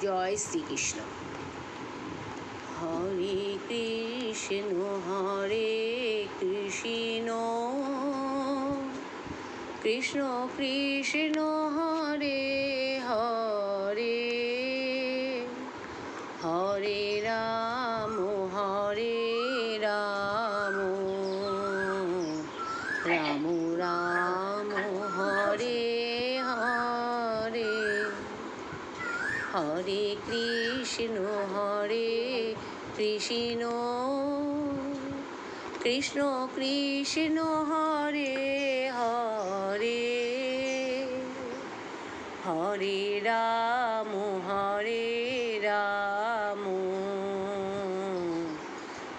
Joy Shrikrishna. Hare Krishna Hare Krishna Krishna Krishna Hare Hare Hare Ram Ram Ram Hare Hare Hare Krishna Krishna Krishna Hare Hare Hare Ram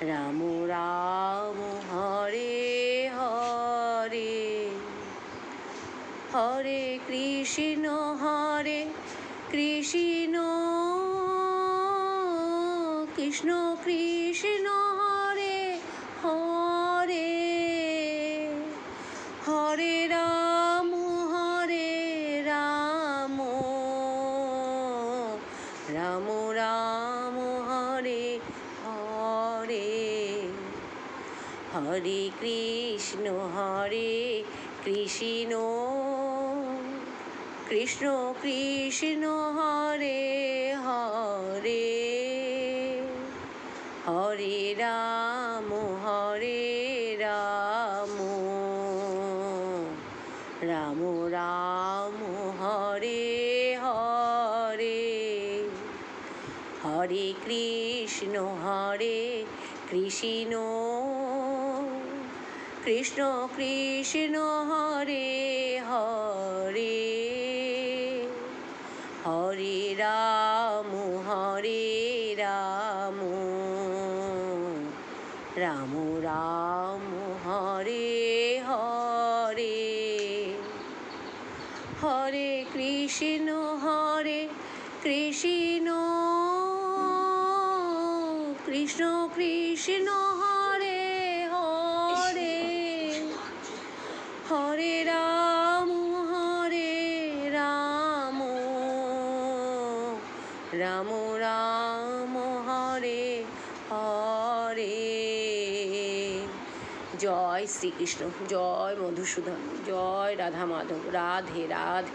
Ram Ram Hare Hare Hare Krishna Krishna Krishna Hare Hare Hare Ram Ram Hare Hare Hare Krishna Krishna Krishna Hare Hare Hare Ram Ram Hare Hare Hare Krishna Krishna Krishna Hare Hare Hare Ram Ram Hare Hare Hare Krishna Krishna Krishna Hare Hare Hare Ram Ram Hare Hare. Joy Shrikrishna, Joy Madhusudan, Joy Radha Madhav, Radhe Radhe.